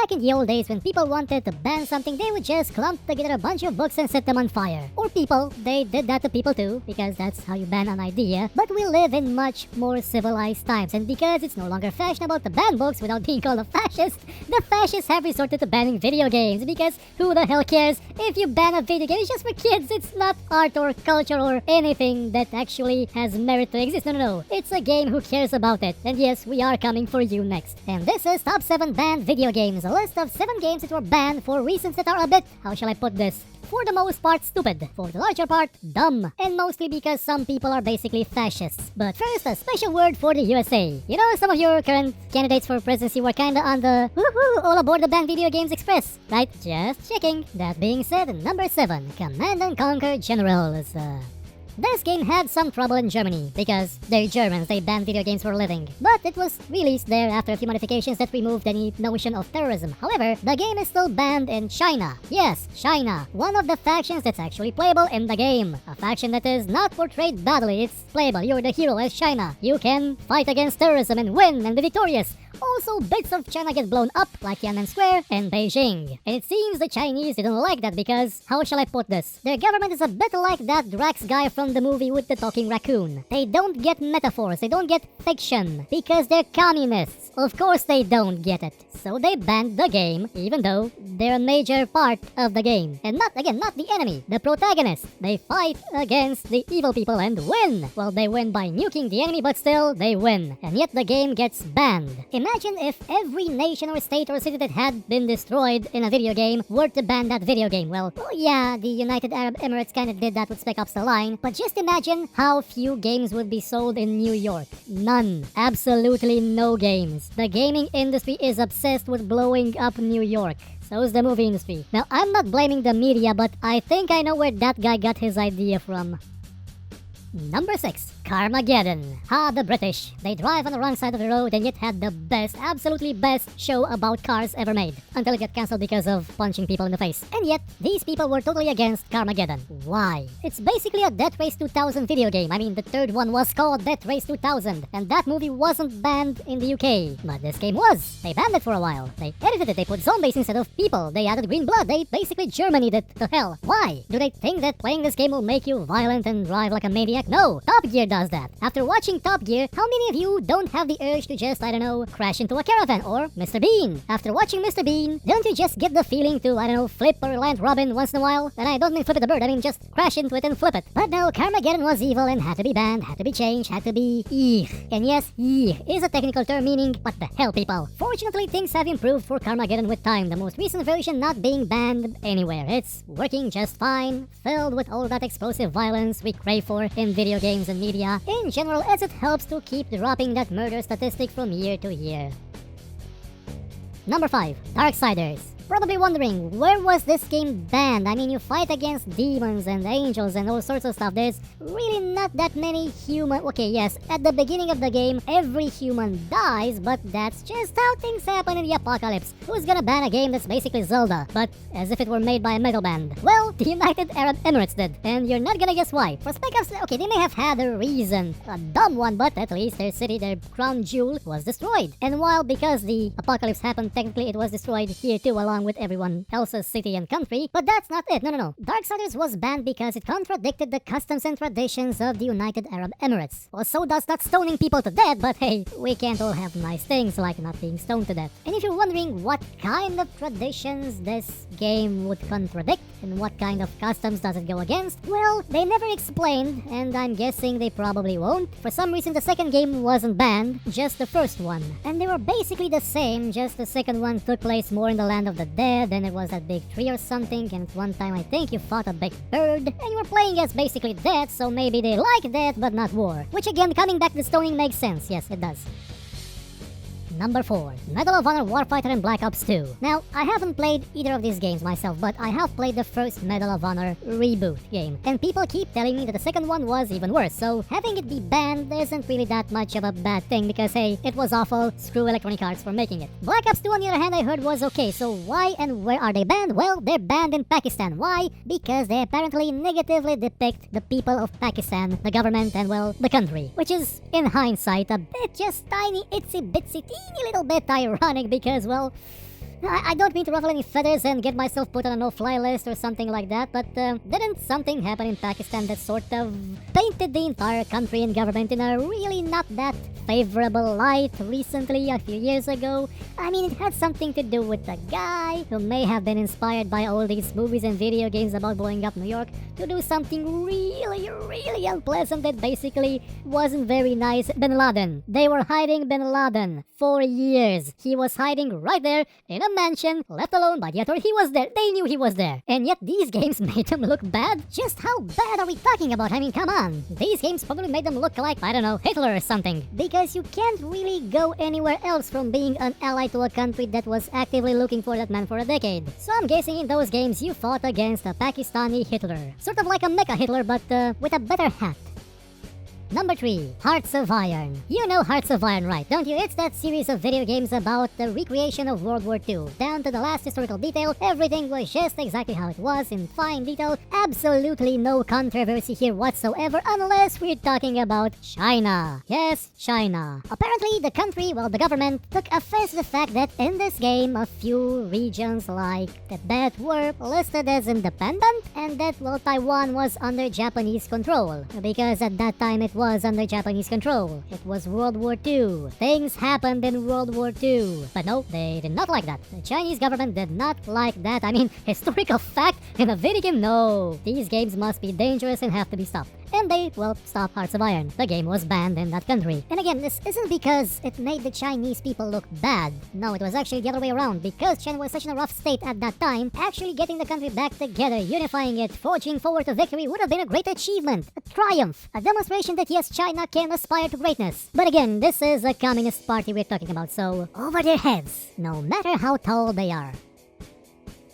back in the old days when people wanted to ban something, they would just clump together a bunch of books and set them on fire. Or people, they did that to people too, because that's how you ban an idea. But we live in much more civilized times, and because it's no longer fashionable to ban books without being called a fascist, the fascists have resorted to banning video games, because who the hell cares if you ban a video game? It's just for kids. It's not art or culture or anything that actually has merit to exist. No. It's a game. Who cares about it? And yes, we are coming for you next. And this is Top 7 Banned Video Games, a list of 7 games that were banned for reasons that are a bit, how shall I put this? For the most part, stupid. For the larger part, dumb. And mostly because some people are basically fascists. But first, a special word for the USA. You know, some of your current candidates for presidency were kinda on the woohoo, all aboard the banned video games express, right? Just checking. That being said, number 7, Command and Conquer Generals. This game had some trouble in Germany, because they're Germans, they ban video games for a living. But it was released there after a few modifications that removed any notion of terrorism. However, the game is still banned in China. Yes, China. One of the factions that's actually playable in the game. A faction that is not portrayed badly, it's playable. You're the hero as China. You can fight against terrorism and win and be victorious. Also, bits of China get blown up, like Tiananmen Square and Beijing. And it seems the Chinese didn't like that because, how shall I put this? Their government is a bit like that Drax guy from the movie with the talking raccoon. They don't get metaphors, they don't get fiction, because they're communists. Of course they don't get it. So they banned the game, even though they're a major part of the game. And not the enemy, the protagonist. They fight against the evil people and win. Well, they win by nuking the enemy, but still, they win. And yet the game gets banned. Imagine if every nation or state or city that had been destroyed in a video game were to ban that video game. Well, oh yeah, the United Arab Emirates kinda did that with Spec Ops The Line, but just imagine how few games would be sold in New York. None. Absolutely no games. The gaming industry is obsessed with blowing up New York. So is the movie industry. Now, I'm not blaming the media, but I think I know where that guy got his idea from. Number 6, Carmageddon. The British. They drive on the wrong side of the road and yet had the best, absolutely best show about cars ever made. Until it got cancelled because of punching people in the face. And yet, these people were totally against Carmageddon. Why? It's basically a Death Race 2000 video game. I mean, the third one was called Death Race 2000. And that movie wasn't banned in the UK. But this game was. They banned it for a while. They edited it. They put zombies instead of people. They added green blood. They basically Germanied it to hell. Why? Do they think that playing this game will make you violent and drive like a maniac? No, Top Gear does that. After watching Top Gear, how many of you don't have the urge to just, I don't know, crash into a caravan? Or Mr. Bean. After watching Mr. Bean, don't you just get the feeling to, I don't know, flip or land Robin once in a while? And I don't mean flip it a bird, I mean just crash into it and flip it. But no, Carmageddon was evil and had to be banned, had to be changed, had to be eek. And yes, eek is a technical term meaning, what the hell, people? Fortunately, things have improved for Carmageddon with time, the most recent version not being banned anywhere. It's working just fine, filled with all that explosive violence we crave for in video games and media in general, as it helps to keep dropping that murder statistic from year to year. Number 5, Darksiders. Probably wondering, where was this game banned? I mean, you fight against demons and angels and all sorts of stuff. There's really not that many human... Okay, yes, at the beginning of the game, every human dies, but that's just how things happen in the apocalypse. Who's gonna ban a game that's basically Zelda, but as if it were made by a metal band? Well, the United Arab Emirates did, and you're not gonna guess why. For Spec Ops, okay, they may have had a reason, a dumb one, but at least their city, their crown jewel, was destroyed. And while because the apocalypse happened, technically it was destroyed here too, along with everyone else's city and country, but that's not it. No. Darksiders was banned because it contradicted the customs and traditions of the United Arab Emirates. Well, so does not stoning people to death, but hey, we can't all have nice things like not being stoned to death. And if you're wondering what kind of traditions this game would contradict and what kind of customs does it go against, well, they never explained, and I'm guessing they probably won't. For some reason, the second game wasn't banned, just the first one. And they were basically the same, just the second one took place more in the land of the dead, then it was that big tree or something, and at one time I think you fought a big bird, and you were playing as basically death, so maybe they like death but not war. Which again, coming back to stoning makes sense, yes it does. Number 4, Medal of Honor Warfighter and Black Ops 2. Now, I haven't played either of these games myself, but I have played the first Medal of Honor reboot game, and people keep telling me that the second one was even worse, so having it be banned isn't really that much of a bad thing because hey, it was awful, screw Electronic Arts for making it. Black Ops 2 on the other hand I heard was okay, so why and where are they banned? Well, they're banned in Pakistan. Why? Because they apparently negatively depict the people of Pakistan, the government, and well, the country. Which is, in hindsight, a bit just tiny, itsy bitsy, teeny little bit ironic because, well, I don't mean to ruffle any feathers and get myself put on a no-fly list or something like that, but didn't something happen in Pakistan that sort of painted the entire country and government in a really not that favorable light recently, a few years ago? I mean, it had something to do with a guy who may have been inspired by all these movies and video games about blowing up New York to do something really, really unpleasant that basically wasn't very nice. Bin Laden. They were hiding Bin Laden for years. He was hiding right there in a mansion, left alone by the authority. He was there. They knew he was there. And yet these games made him look bad? Just how bad are we talking about? I mean, come on. These games probably made them look like, I don't know, Hitler or something. Because you can't really go anywhere else from being an ally to a country that was actively looking for that man for a decade. So I'm guessing in those games you fought against a Pakistani Hitler. Sort of like a mecha Hitler, but with a better hat. Number 3. Hearts of Iron. You know Hearts of Iron, right, don't you? It's that series of video games about the recreation of World War II. Down to the last historical detail, everything was just exactly how it was in fine detail. Absolutely no controversy here whatsoever unless we're talking about China. Yes, China. Apparently, the country, well, the government, took offense to the fact that in this game, a few regions like Tibet were listed as independent and that, well, Taiwan was under Japanese control. Because at that time, it was under Japanese control. It was World War II. Things happened in World War II. But no, they did not like that. The Chinese government did not like that. I mean, historical fact in a video game? No. These games must be dangerous and have to be stopped. And they, well, stopped Hearts of Iron. The game was banned in that country. And again, this isn't because it made the Chinese people look bad. No, it was actually the other way around. Because China was such in a rough state at that time, actually getting the country back together, unifying it, forging forward to victory would have been a great achievement. A triumph. A demonstration that yes, China can aspire to greatness. But again, this is a communist party we're talking about, so over their heads, no matter how tall they are.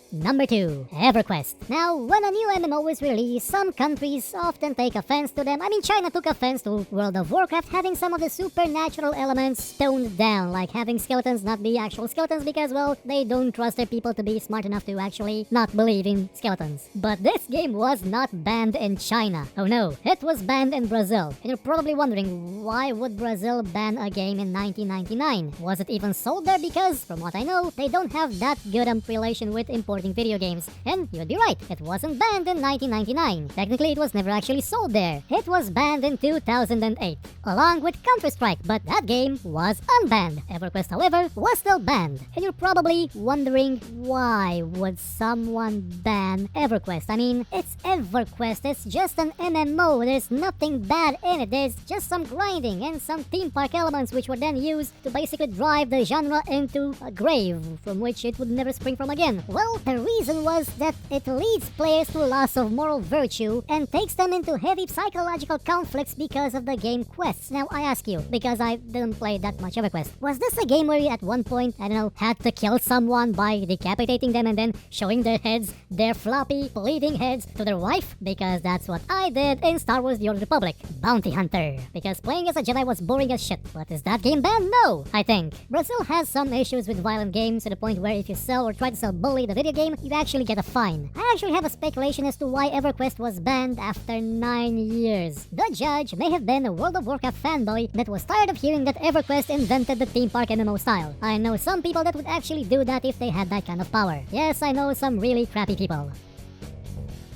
Number 2. EverQuest. Now, when a new MMO is released, some countries often take offense to them. I mean, China took offense to World of Warcraft having some of the supernatural elements toned down, like having skeletons not be actual skeletons because, well, they don't trust their people to be smart enough to actually not believe in skeletons. But this game was not banned in China. Oh no, it was banned in Brazil. And you're probably wondering, why would Brazil ban a game in 1999? Was it even sold there? Because, from what I know, they don't have that good a relation with importing video games. And you'd be right, it wasn't banned in 1999. Technically, it was never actually sold there. It was banned in 2008, along with Counter-Strike, but that game was unbanned. EverQuest, however, was still banned. And you're probably wondering, why would someone ban EverQuest? I mean, it's EverQuest, it's just an MMO, there's nothing bad in it, there's just some grinding and some theme park elements which were then used to basically drive the genre into a grave from which it would never spring from again. Well, the reason was that it leads players to a loss of moral virtue and takes them into heavy psychological conflicts because of the game quests. Now, I ask you, because I didn't play that much EverQuest, was this a game where you at one point, I don't know, had to kill someone by decapitating them and then showing their heads, their floppy, bleeding heads, to their wife? Because that's what I did in Star Wars The Old Republic, Bounty Hunter. Because playing as a Jedi was boring as shit. But is that game banned? No, I think. Brazil has some issues with violent games to the point where if you sell or try to sell Bully the video game, you actually get a fine. I actually have a speculation as to why EverQuest was banned after 9 years. The judge may have been a World of Warcraft fanboy that was tired of hearing that EverQuest invented the theme park MMO style. I know some people that would actually do that if they had that kind of power. Yes, I know some really crappy people.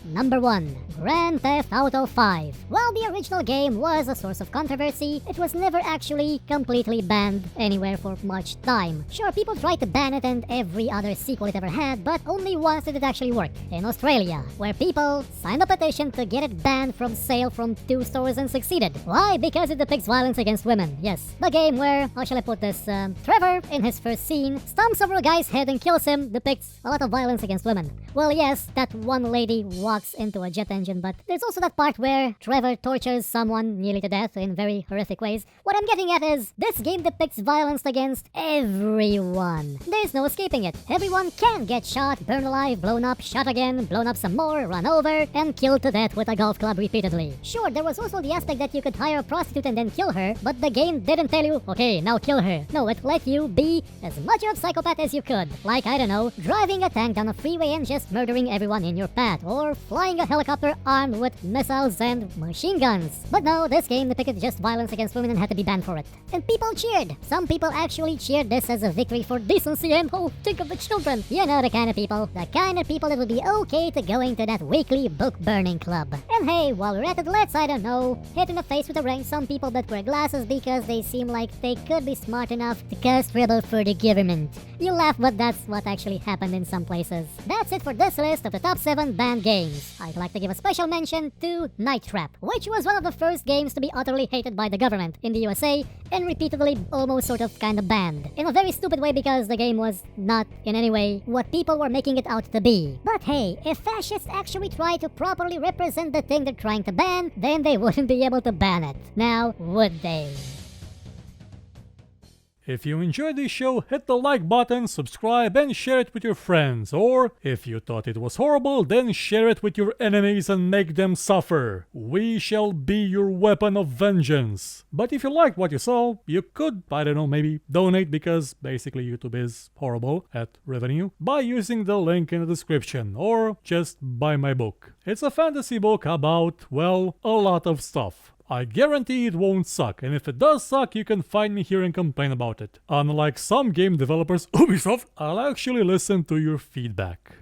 Number 1. Grand Theft Auto 5. While the original game was a source of controversy, it was never actually completely banned anywhere for much time. Sure, people tried to ban it and every other sequel it ever had, but only once did it actually work, in Australia, where people signed a petition to get it banned from sale from 2 stores and succeeded. Why? Because it depicts violence against women. Yes, the game where, how shall I put this, Trevor, in his first scene, stomps over a guy's head and kills him, depicts a lot of violence against women. Well, yes, that one lady walks into a jet engine, but there's also that part where Trevor tortures someone nearly to death in very horrific ways. What I'm getting at is, this game depicts violence against everyone. There's no escaping it. Everyone can get shot, burned alive, blown up, shot again, blown up some more, run over, and killed to death with a golf club repeatedly. Sure, there was also the aspect that you could hire a prostitute and then kill her, but the game didn't tell you, okay, now kill her. No, it let you be as much of a psychopath as you could. Like, I don't know, driving a tank down a freeway and just murdering everyone in your path, or flying a helicopter were armed with missiles and machine guns. But no, this game depicted just violence against women and had to be banned for it. And people cheered. Some people actually cheered this as a victory for decency and, oh, think of the children. You know the kind of people. The kind of people that would be okay to going to that weekly book burning club. And hey, while we're at it, let's, I don't know, hit in the face with a ring some people that wear glasses because they seem like they could be smart enough to cast rebel for the government. You laugh, but that's what actually happened in some places. That's it for this list of the top 7 banned games. I'd like to give a special mention to Night Trap, which was one of the first games to be utterly hated by the government in the USA and repeatedly almost sort of kind of banned. In a very stupid way because the game was not in any way what people were making it out to be. But hey, if fascists actually try to properly represent the thing they're trying to ban, then they wouldn't be able to ban it. Now, would they? If you enjoyed this show, hit the like button, subscribe, and share it with your friends. Or, if you thought it was horrible, then share it with your enemies and make them suffer. We shall be your weapon of vengeance. But if you liked what you saw, you could, I don't know, maybe donate, because basically YouTube is horrible at revenue, by using the link in the description, or just buy my book. It's a fantasy book about, well, a lot of stuff. I guarantee it won't suck, and if it does suck, you can find me here and complain about it. Unlike some game developers, Ubisoft, I'll actually listen to your feedback.